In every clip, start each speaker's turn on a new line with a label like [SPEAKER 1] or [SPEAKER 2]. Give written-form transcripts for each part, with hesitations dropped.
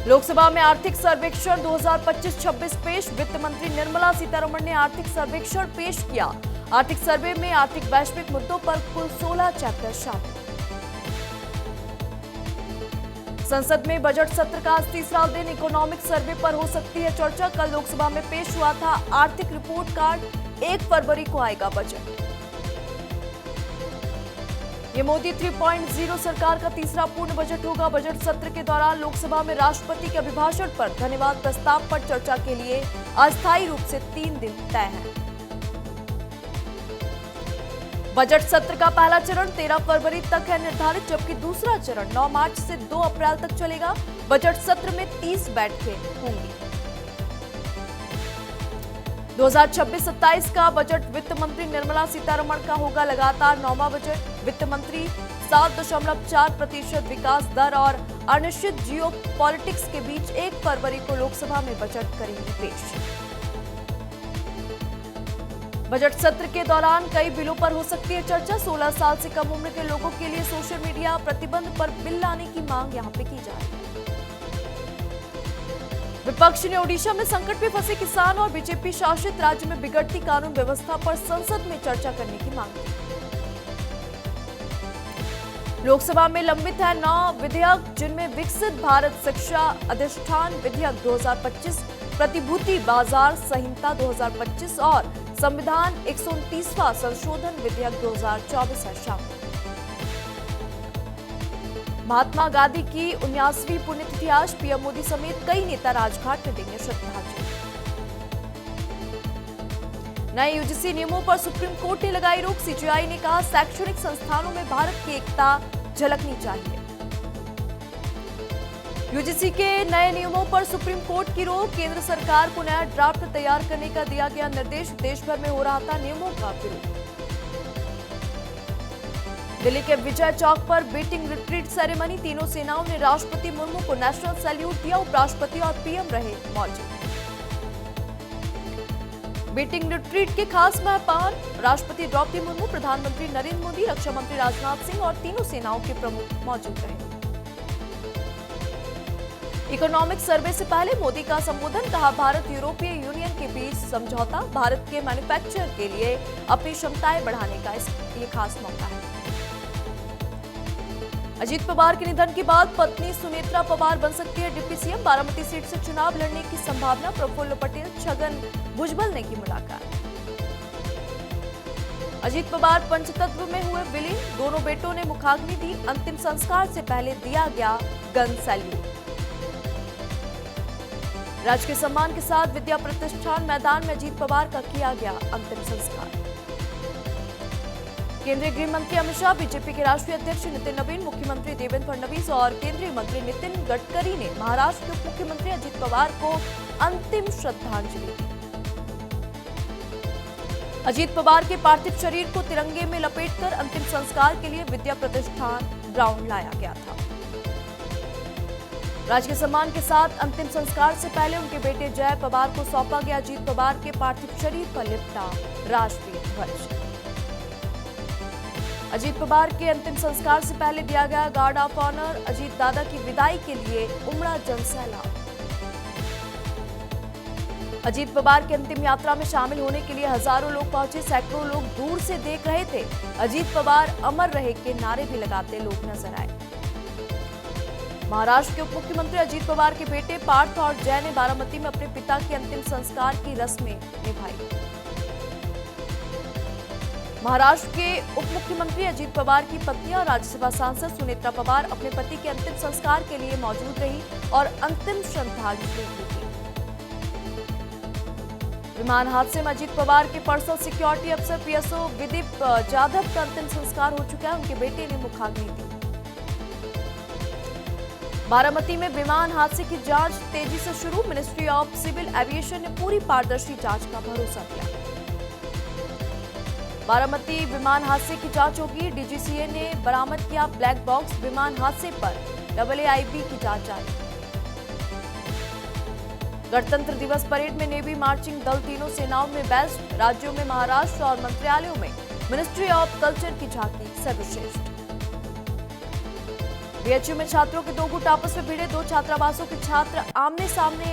[SPEAKER 1] लोकसभा में आर्थिक सर्वेक्षण 2025-26 पेश। वित्त मंत्री निर्मला सीतारमण ने आर्थिक सर्वेक्षण पेश किया। आर्थिक सर्वे में आर्थिक वैश्विक मुद्दों पर कुल 16 चैप्टर शामिल। संसद में बजट सत्र का आज तीसरा दिन। इकोनॉमिक सर्वे पर हो सकती है चर्चा। कल लोकसभा में पेश हुआ था आर्थिक रिपोर्ट कार्ड। 1 फरवरी को आएगा बजट। ये मोदी 3.0 सरकार का तीसरा पूर्ण बजट होगा। बजट सत्र के दौरान लोकसभा में राष्ट्रपति के अभिभाषण पर धन्यवाद प्रस्ताव पर चर्चा के लिए अस्थायी रूप से 3 दिन तय है। बजट सत्र का पहला चरण 13 फरवरी तक है निर्धारित, जबकि दूसरा चरण 9 मार्च से 2 अप्रैल तक चलेगा। बजट सत्र में 30 बैठकें होंगी। 2026-27 का बजट वित्त मंत्री निर्मला सीतारमण का होगा लगातार 9वां बजट। वित्त मंत्री 7.4% विकास दर और अनिश्चित जियो पॉलिटिक्स के बीच 1 फरवरी को लोकसभा में बजट करेंगे पेश। बजट सत्र के दौरान कई बिलों पर हो सकती है चर्चा। 16 साल से कम उम्र के लोगों के लिए सोशल मीडिया प्रतिबंध पर बिल लाने की मांग यहां पे की जा रही है। विपक्ष ने ओडिशा में संकट में फंसे किसान और बीजेपी शासित राज्य में बिगड़ती कानून व्यवस्था पर संसद में चर्चा करने की मांग की। लोकसभा में लंबित है 9 विधेयक, जिनमें विकसित भारत शिक्षा अधिष्ठान विधेयक 2025, प्रतिभूति बाजार संहिता 2025 और संविधान 129वां संशोधन विधेयक 2024 है शामिल। महात्मा गांधी की 79वीं पुण्यतिथि आज। पीएम मोदी समेत कई नेता राजघाट में देंगे श्रद्धांजलि। नए यूजीसी नियमों पर सुप्रीम कोर्ट ने लगाई रोक। सीजेआई ने कहा शैक्षणिक संस्थानों में भारत की एकता झलकनी चाहिए। यूजीसी के नए नियमों पर सुप्रीम कोर्ट की रोक। केंद्र सरकार को नया ड्राफ्ट तैयार करने का दिया गया निर्देश। देश भर में हो रहा था नियमों का विरोध। दिल्ली के विजय चौक पर बीटिंग रिट्रीट सेरेमनी। तीनों सेनाओं ने राष्ट्रपति मुर्मू को नेशनल सैल्यूट दिया। उपराष्ट्रपति और पीएम रहे मौजूद। बीटिंग रिट्रीट के खास मेहमान राष्ट्रपति द्रौपदी मुर्मू, प्रधानमंत्री नरेंद्र मोदी, रक्षा मंत्री राजनाथ सिंह और तीनों सेनाओं के प्रमुख मौजूद रहे। इकोनॉमिक सर्वे से पहले मोदी का संबोधन। कहा भारत यूरोपीय यूनियन के बीच समझौता भारत के मैन्युफैक्चर के लिए अपनी क्षमताएं बढ़ाने का ये खास मौका है। अजीत पवार के निधन के बाद पत्नी सुनेत्रा पवार बन सकती है डिप्टी सीएम। बारामती सीट से चुनाव लड़ने की संभावना। प्रफुल्ल पटेल छगन भुजबल ने की मुलाकात। अजीत पवार पंचतत्व में हुए विलीन। दोनों बेटों ने मुखाग्नि दी। अंतिम संस्कार से पहले दिया गया गन सैल्यूट। राजकीय सम्मान के साथ विद्या प्रतिष्ठान मैदान में अजीत पवार का किया गया अंतिम संस्कार। केंद्रीय गृह मंत्री अमित शाह, बीजेपी के राष्ट्रीय अध्यक्ष नितिन नवीन, मुख्यमंत्री देवेंद्र फडणवीस और केंद्रीय मंत्री नितिन गडकरी ने महाराष्ट्र के उप मुख्यमंत्री अजीत पवार को अंतिम श्रद्धांजलि दी। अजीत पवार के पार्थिव शरीर को तिरंगे में लपेटकर अंतिम संस्कार के लिए विद्या प्रतिष्ठान ग्राउंड लाया गया था। राजकीय सम्मान के साथ अंतिम संस्कार से पहले उनके बेटे जय पवार को सौंपा गया अजीत पवार के पार्थिव शरीर पर लिपटा राष्ट्रीय ध्वज। अजीत पवार के अंतिम संस्कार से पहले दिया गया गार्ड ऑफ ऑनर। अजीत दादा की विदाई के लिए उमड़ा जनसैलाब। अजीत पवार की अंतिम यात्रा में शामिल होने के लिए हजारों लोग पहुंचे। सैकड़ों लोग दूर से देख रहे थे। अजीत पवार अमर रहे के नारे भी लगाते लोग नजर आए। महाराष्ट्र के उप मुख्यमंत्री अजीत पवार के बेटे पार्थ और जय ने बारामती में अपने पिता के अंतिम संस्कार की रस्में निभाई। महाराष्ट्र के उप मुख्यमंत्री अजीत पवार की पत्नी और राज्यसभा सांसद सुनेत्रा पवार अपने पति के अंतिम संस्कार के लिए मौजूद रही और अंतिम श्रद्धांजलि दी। विमान हादसे में अजीत पवार के पर्सनल सिक्योरिटी अफसर पीएसओ विदीप जाधव का अंतिम संस्कार हो चुका है। उनके बेटे ने मुखाग्नि दी। बारामती में विमान हादसे की जांच तेजी से शुरू। मिनिस्ट्री ऑफ सिविल एविएशन ने पूरी पारदर्शी जांच का भरोसा दिया। बारामती विमान हादसे की जांच होगी। डीजीसीए ने बरामद किया ब्लैक बॉक्स। विमान हादसे पर AAIB की जांच जारी। गणतंत्र दिवस परेड में नेवी मार्चिंग दल तीनों सेनाओं में बेस्ट। राज्यों में महाराष्ट्र और मंत्रालयों में मिनिस्ट्री ऑफ कल्चर की झांकी सर्वश्रेष्ठ। बीएचयू में छात्रों के दो गुट आपस में भिड़े, दो छात्रावासों के छात्र आमने सामने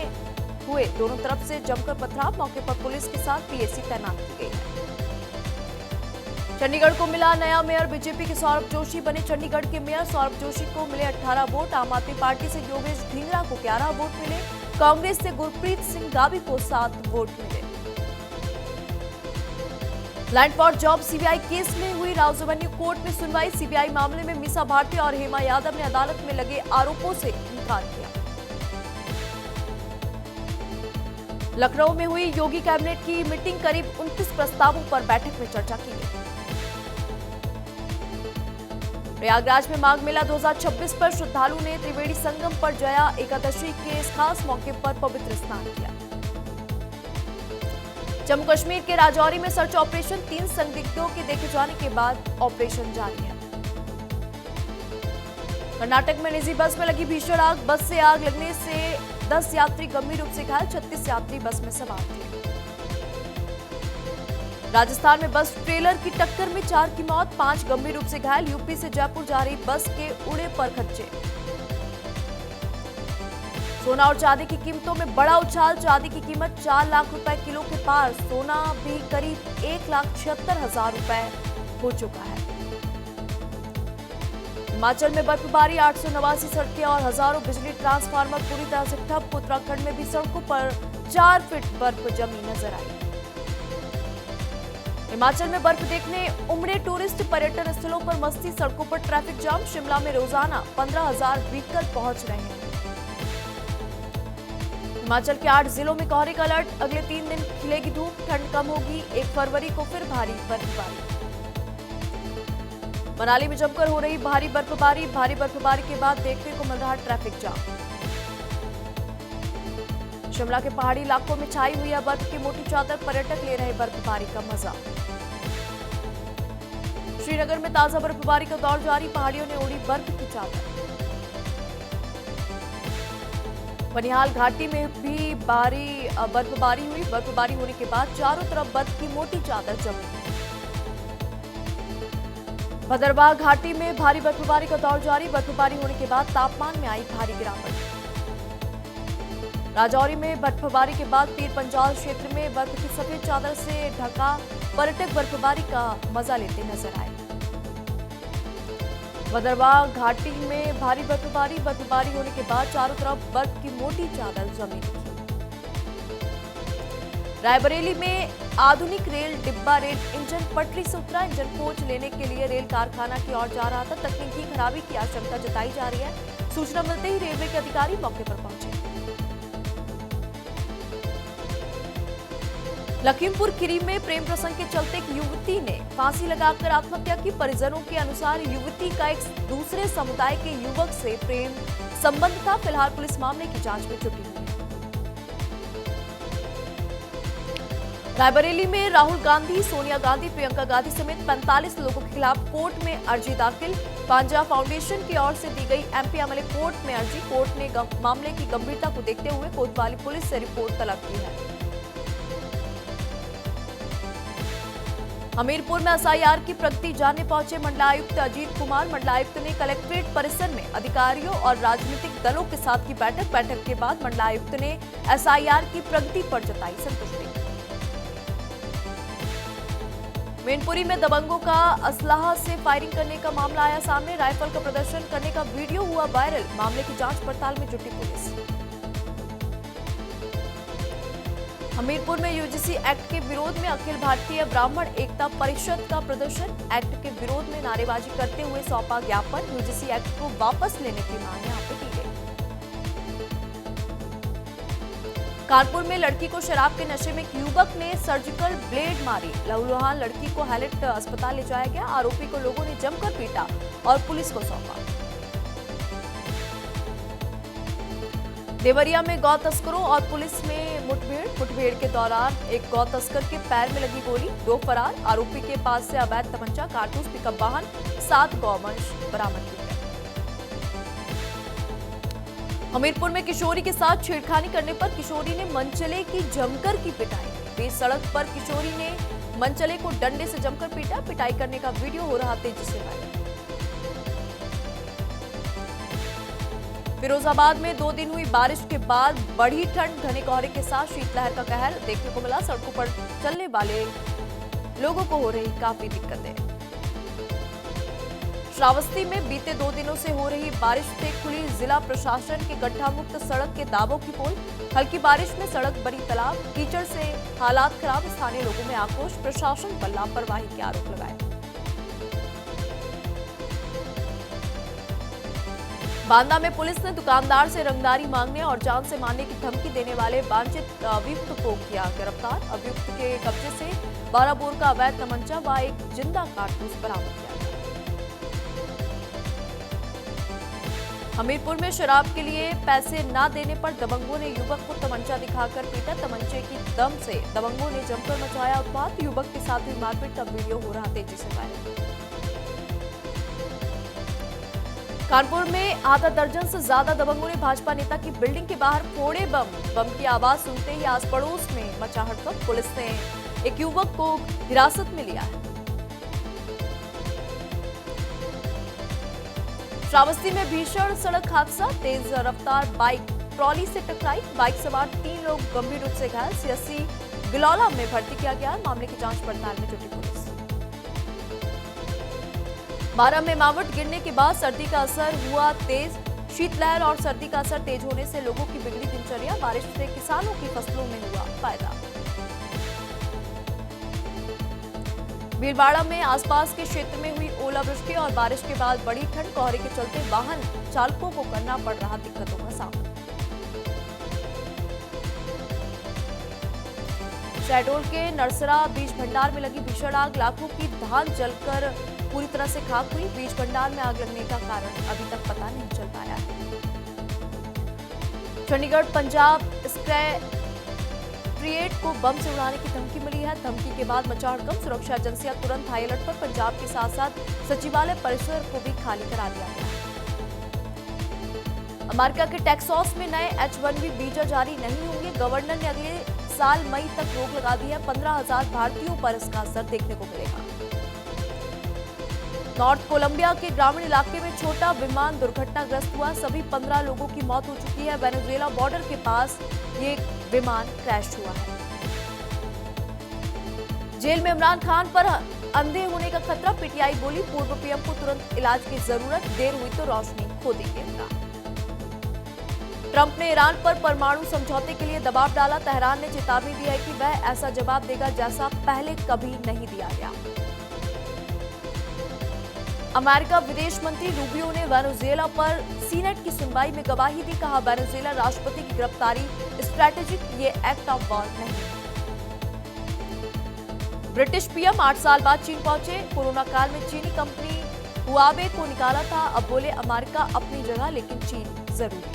[SPEAKER 1] हुए, दोनों तरफ से जमकर पथराव। मौके पर पुलिस के साथ पीएसी तैनात की गई है। चंडीगढ़ को मिला नया मेयर, बीजेपी के सौरभ जोशी बने चंडीगढ़ के मेयर। सौरभ जोशी को मिले 18 वोट। आम आदमी पार्टी से योगेश ढींगरा को 11 वोट मिले। कांग्रेस से गुरप्रीत सिंह गाबी को 7 वोट मिले। Land for job CBI case में हुई राउजवेन्यू कोर्ट में सुनवाई। सीबीआई मामले में मीसा भारती और हेमा यादव ने अदालत में लगे आरोपों से इनकार किया। लखनऊ में हुई योगी कैबिनेट की मीटिंग, करीब 29 प्रस्तावों पर बैठक में चर्चा की गई। प्रयागराज में माघ मेला 2026 पर श्रद्धालु ने त्रिवेणी संगम पर जया एकादशी के इस खास मौके पर पवित्र स्नान किया। जम्मू कश्मीर के राजौरी में सर्च ऑपरेशन, 3 संदिग्धों के देखे जाने के बाद ऑपरेशन जारी है। कर्नाटक में निजी बस में लगी भीषण आग, बस से आग लगने से 10 यात्री गंभीर रूप से घायल, 36 यात्री बस में सवार थे। राजस्थान में बस ट्रेलर की टक्कर में 4 की मौत, 5 गंभीर रूप से घायल। यूपी से जयपुर जा रही बस के उड़े पर खच्चे। सोना और चांदी की कीमतों में बड़ा उछाल, चांदी की कीमत 4 लाख रुपए किलो के पार, सोना भी करीब 1,76,000 रुपए हो चुका है। हिमाचल में बर्फबारी, 889 सड़कें और हजारों बिजली ट्रांसफार्मर पूरी तरह से ठप। उत्तराखंड में भी सड़कों पर 4 फीट बर्फ जमी नजर आई। हिमाचल में बर्फ देखने उमड़े टूरिस्ट, पर्यटन स्थलों पर मस्ती, सड़कों पर ट्रैफिक जाम। शिमला में रोजाना 15,000 व्हीकल पहुंच रहे हैं। हिमाचल के 8 जिलों में कोहरे का अलर्ट, अगले 3 दिन खिलेगी धूप, ठंड कम होगी। 1 फरवरी को फिर भारी बर्फबारी। मनाली में जमकर हो रही भारी बर्फबारी के बाद देखने को मिल रहा ट्रैफिक जाम। शिमला के पहाड़ी इलाकों में छाई हुई है बर्फ की मोटी चादर, पर्यटक ले रहे बर्फबारी का मजा। श्रीनगर में ताजा बर्फबारी का दौर जारी, पहाड़ियों ने ओढ़ी बर्फ की चादर। बनिहाल घाटी में भी भारी बर्फबारी हुई, बर्फबारी होने के बाद चारों तरफ बर्फ की मोटी चादर जमी। भदरवाह घाटी में भारी बर्फबारी का दौर जारी, बर्फबारी होने के बाद तापमान में आई भारी गिरावट। राजौरी में बर्फबारी के बाद पीर पंजाल क्षेत्र में बर्फ की सफेद चादर से ढका पर्यटक बर्फबारी का मजा लेते नजर आए। भदरवाह घाटी में भारी बर्फबारी होने के बाद चारों तरफ बर्फ की मोटी चादर जमी दिखी। रायबरेली में आधुनिक रेल डिब्बा रेल इंजन पटरी से उतरा, इंजन खोज लेने के लिए रेल कारखाना की ओर जा रहा था। तकनीकी खराबी की आशंका जताई जा रही है। सूचना मिलते ही रेलवे के अधिकारी मौके पर पहुंचे। लखीमपुर खीरी में प्रेम प्रसंग के चलते एक युवती ने फांसी लगाकर आत्महत्या की। परिजनों के अनुसार युवती का एक दूसरे समुदाय के युवक से प्रेम संबंध था। फिलहाल पुलिस मामले की जांच में जुटी हुई है। रायबरेली में राहुल गांधी, सोनिया गांधी, प्रियंका गांधी समेत 45 लोगों के खिलाफ कोर्ट में अर्जी दाखिल। पांजा फाउंडेशन की ओर से दी गई एमपी एमएलए कोर्ट में अर्जी। कोर्ट ने मामले की गंभीरता को देखते हुए कोतवाली पुलिस से रिपोर्ट तलब की है। हमीरपुर में एसआईआर की प्रगति जानने पहुंचे मंडलायुक्त अजीत कुमार। मंडलायुक्त ने कलेक्ट्रेट परिसर में अधिकारियों और राजनीतिक दलों के साथ की बैठक के बाद मंडलायुक्त ने एसआईआर की प्रगति पर जताई संतुष्टि। मैनपुरी में दबंगों का असलाह से फायरिंग करने का मामला आया सामने। राइफल का प्रदर्शन करने का वीडियो हुआ वायरल। मामले की जांच पड़ताल में जुटी पुलिस। हमीरपुर में यूजीसी एक्ट के विरोध में अखिल भारतीय ब्राह्मण एकता परिषद का प्रदर्शन। एक्ट के विरोध में नारेबाजी करते हुए सौंपा ज्ञापन। यूजीसी एक्ट को वापस लेने की मांग यहां पे की गई। कानपुर में लड़की को शराब के नशे में एक युवक ने सर्जिकल ब्लेड मारी। लहूलुहान लड़की को हैलेट अस्पताल ले जाया गया। आरोपी को लोगों ने जमकर पीटा और पुलिस को सौंपा। देवरिया में गौ तस्करों और पुलिस में मुठभेड़ के दौरान एक गौ तस्कर के पैर में लगी गोली, 2 फरार। आरोपी के पास से अवैध तमंचा, कारतूस, पिकअप वाहन, 7 गौवंश बरामद किए गए। हमीरपुर में किशोरी के साथ छेड़खानी करने पर किशोरी ने मनचले की जमकर की पिटाई। बीच सड़क पर किशोरी ने मनचले को डंडे से जमकर पीटा। पिटाई करने का वीडियो हो रहा तेजी से वायरल। फिरोजाबाद में 2 दिन हुई बारिश के बाद बढ़ी ठंड, घने कोहरे के साथ शीतलहर का कहर देखने को मिला। सड़कों पर चलने वाले लोगों को हो रही काफी दिक्कतें। श्रावस्ती में बीते 2 दिनों से हो रही बारिश से खुली जिला प्रशासन के गड्ढा मुक्त सड़क के दावों की पोल। हल्की बारिश में सड़क बनी तालाब, कीचड़ से हालात खराब। स्थानीय लोगों में आक्रोश, प्रशासन पर लापरवाही के आरोप लगाए। बांदा में पुलिस ने दुकानदार से रंगदारी मांगने और जान से मारने की धमकी देने वाले वांछित अभियुक्त को किया गिरफ्तार। अभियुक्त के कब्जे से 12 बोर का अवैध तमंचा व एक जिंदा कारतूस बरामद किया गया। हमीरपुर में शराब के लिए पैसे न देने पर दबंगों ने युवक को तमंचा दिखाकर पीटा। तमंचे की दम से दबंगों ने जमकर मचाया उत्पात। युवक के साथ हुई मारपीट का वीडियो हो रहा तेजी से वायरल। कानपुर में आधा दर्जन से ज्यादा दबंगों ने भाजपा नेता की बिल्डिंग के बाहर फोड़े बम की आवाज सुनते ही आस पड़ोस में मचा हड़कंप। पुलिस ने एक युवक को हिरासत में लिया है। श्रावस्ती में भीषण सड़क हादसा, तेज रफ्तार बाइक ट्रॉली से टकराई। बाइक सवार 3 लोग गंभीर रूप से घायल, सीएससी गिलौला में भर्ती किया गया। मामले की जांच पड़ताल में जुटी पुलिस। बारां में मावठ गिरने के बाद सर्दी का असर हुआ तेज। शीतलहर और सर्दी का असर तेज होने से लोगों की बिगड़ी दिनचर्या। बारिश से किसानों की फसलों में हुआ फायदा। भीलवाड़ा में आसपास के क्षेत्र में हुई ओलावृष्टि और बारिश के बाद बड़ी ठंड, कोहरे के चलते वाहन चालकों को करना पड़ रहा दिक्कतों का सामना। शहडोल के नरसरा बीज भंडार में लगी भीषण आग, लाखों की धान जलकर पूरी तरह से खाक हुई। बीज भंडार में आग लगने का कारण अभी तक पता नहीं चल पाया है। चंडीगढ़ पंजाब सेक्रेटेरिएट को बम से उड़ाने की धमकी मिली है। धमकी के बाद मचा हड़कंप, सुरक्षा एजेंसियां तुरंत हाई अलर्ट पर। पंजाब के साथ साथ सचिवालय परिसर को भी खाली करा दिया गया है। अमेरिका के टेक्सास में नए H-1B वीजा जारी नहीं होंगे। गवर्नर ने अगले साल मई तक रोक लगा दी है। 15,000 भारतीयों पर इसका असर देखने को मिलेगा। नॉर्थ कोलंबिया के ग्रामीण इलाके में छोटा विमान दुर्घटनाग्रस्त हुआ। सभी 15 लोगों की मौत हो चुकी है। वेनेजुएला बॉर्डर के पास ये विमान क्रैश हुआ है। जेल में इमरान खान पर अंधे होने का खतरा, पीटीआई बोली पूर्व पीएम को तुरंत इलाज की जरूरत, देर हुई तो रोशनी खो देंगे इमरान। ट्रंप ने ईरान पर परमाणु समझौते के लिए दबाव डाला। तेहरान ने चेतावनी दी है कि वह ऐसा जवाब देगा जैसा पहले कभी नहीं दिया गया। अमेरिका विदेश मंत्री रूबियो ने वेनेजुएला पर सीनेट की सुनवाई में गवाही दी। कहा, वेनेजुएला राष्ट्रपति की गिरफ्तारी स्ट्रैटेजिक, ये एक्ट ऑफ वॉर नहीं। ब्रिटिश पीएम 8 साल बाद चीन पहुंचे। कोरोना काल में चीनी कंपनी हुआवे को निकाला था। अब बोले अमेरिका अपनी जगह लेकिन चीन जरूरी।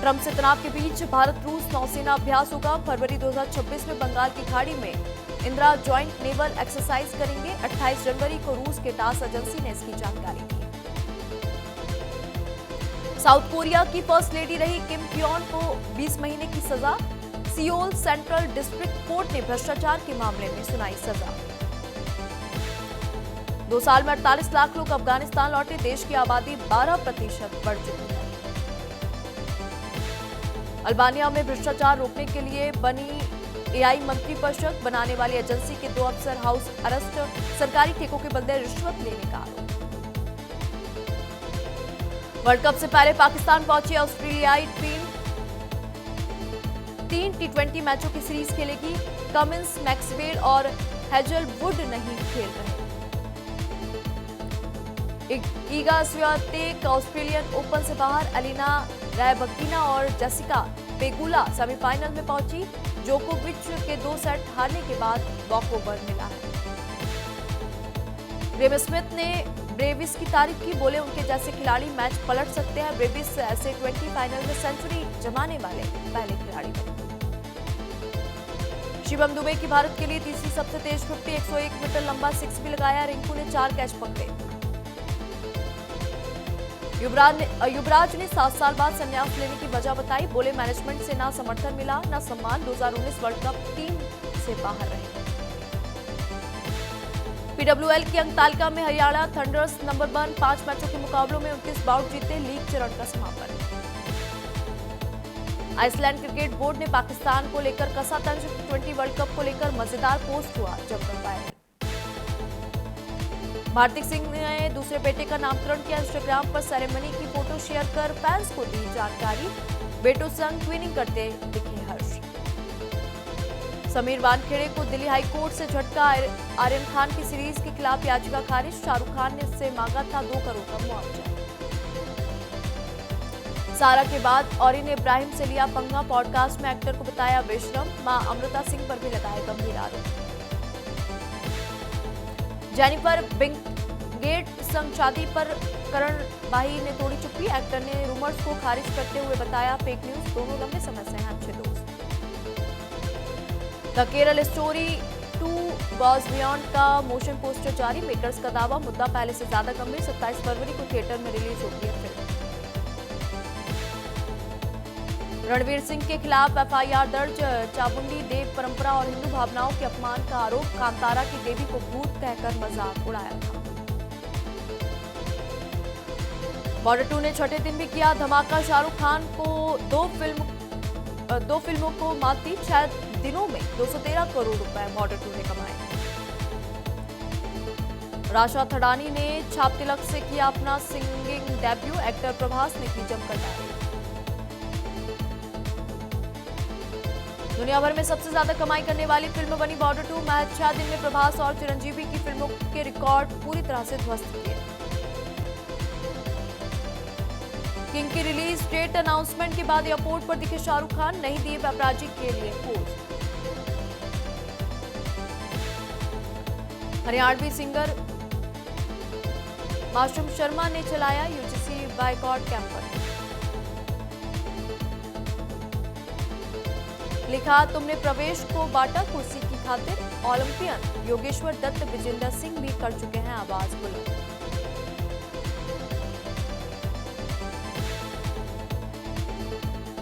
[SPEAKER 1] ट्रंप से तनाव के बीच भारत रूस नौसेना अभ्यास होगा। फरवरी 2026 में बंगाल की खाड़ी में इंदिरा ज्वाइंट नेवल एक्सरसाइज करेंगे। 28 जनवरी को रूस के टास एजेंसी ने इसकी जानकारी दी। साउथ कोरिया की फर्स्ट लेडी रही किम क्योन को 20 महीने की सजा। सियोल सेंट्रल डिस्ट्रिक्ट कोर्ट ने भ्रष्टाचार के मामले में सुनाई सजा। 2 साल में 48 लाख लोग अफगानिस्तान लौटे। देश की आबादी 12% बढ़ चुकी है। अल्बानिया में भ्रष्टाचार रोकने के लिए बनी एआई मंत्री परिषद, बनाने वाली एजेंसी के 2 अफसर हाउस अरेस्ट। सरकारी ठेकों के बदले रिश्वत लेने का आरोप। वर्ल्ड कप से पहले पाकिस्तान पहुंची ऑस्ट्रेलियाई टीम। 3 T20 मैचों की सीरीज खेलेगी। कमिंस, मैक्सवेल और हेजलवुड नहीं खेल रहे। ईगा स्वियातेक ऑस्ट्रेलियन ओपन से बाहर। अलीना रायबकीना और जेसिका पेगुला सेमीफाइनल में पहुंची। जोकोविच के 2 सेट हारने के बाद वॉकओवर मिला है। ग्रेम स्मिथ ने ब्रेविस की तारीफ की, बोले उनके जैसे खिलाड़ी मैच पलट सकते हैं। ब्रेविस ऐसे 20 फाइनल में सेंचुरी जमाने वाले पहले खिलाड़ी बने। शिवम दुबे की भारत के लिए तीसरी सबसे तेज 50, 101 मीटर लंबा 6 भी लगाया। रिंकू ने 4 कैच पकड़े। युवराज ने 7 साल बाद संन्यास लेने की वजह बताई, बोले मैनेजमेंट से ना समर्थन मिला ना सम्मान। 2019 वर्ल्ड कप टीम से बाहर रहे। पीडब्ल्यूएल की अंक तालिका में हरियाणा थंडर्स नंबर 1, 5 मैचों के मुकाबलों में 29 बाउट जीते, लीग चरण का समापन। आइसलैंड क्रिकेट बोर्ड ने पाकिस्तान को लेकर कसा तंज, T20 वर्ल्ड कप को लेकर मजेदार पोस्ट हुआ जमकर वायरल। भारती सिंह ने दूसरे बेटे का नामकरण किया, इंस्टाग्राम पर सेरेमनी की फोटो शेयर कर फैंस को दी जानकारी, बेटों संग ट्विनिंग करते दिखे हर्ष। समीर वानखेड़े को दिल्ली हाई कोर्ट से झटका, आर्यन खान की सीरीज के खिलाफ याचिका खारिज, शाहरुख खान ने इससे मांगा था 2 करोड़ का मुआवजा। सारा के बाद औरी ने इब्राहिम से लिया पंगा, पॉडकास्ट में एक्टर को बताया बेशरम, मां अमृता सिंह पर भी लगाए गंभीर आरोप। जेनिफर विंगेट संग शादी पर करण बाही ने तोड़ी चुप्पी, एक्टर ने रूमर्स को खारिज करते हुए बताया फेक न्यूज, दोनों लंबे समय से हैं अच्छे दोस्त। The Kerala story 2 goes beyond का मोशन पोस्टर जारी, मेकर्स का दावा मुद्दा पहले से ज्यादा गंभीर, 27 फरवरी को थिएटर में रिलीज होगी है फिल्म। रणवीर सिंह के खिलाफ एफआईआर दर्ज, चामुंडी देव परंपरा और हिंदू भावनाओं के अपमान का आरोप, कांतारा की देवी को भूत कहकर मजाक उड़ाया था। बॉर्डर 2 ने छठे दिन भी किया धमाका, शाहरुख खान को 2 फिल्मों को मात दी, 6 दिनों में 213 करोड़ रुपए बॉर्डर 2 ने कमाए। राशा थडानी ने छाप तिलक से किया अपना सिंगिंग डेब्यू, एक्टर प्रभास ने की जमकर तारीफ। दुनिया भर में सबसे ज्यादा कमाई करने वाली फिल्म बनी बॉर्डर 2, महज 6 दिन में प्रभास और चिरंजीवी की फिल्मों के रिकॉर्ड पूरी तरह से ध्वस्त किए। किंग की रिलीज डेट अनाउंसमेंट के बाद एयरपोर्ट पर दिखे शाहरुख खान, नहीं दिए पैपराजी के लिए पोज। हरियाणवी सिंगर मासूम शर्मा ने चलाया यूजीसी बायकॉट कैंपेन, लिखा तुमने प्रवेश को बांटा कुर्सी की खातिर, ओलंपियन योगेश्वर दत्त विजेंदर सिंह भी कर चुके हैं आवाज बुलंद।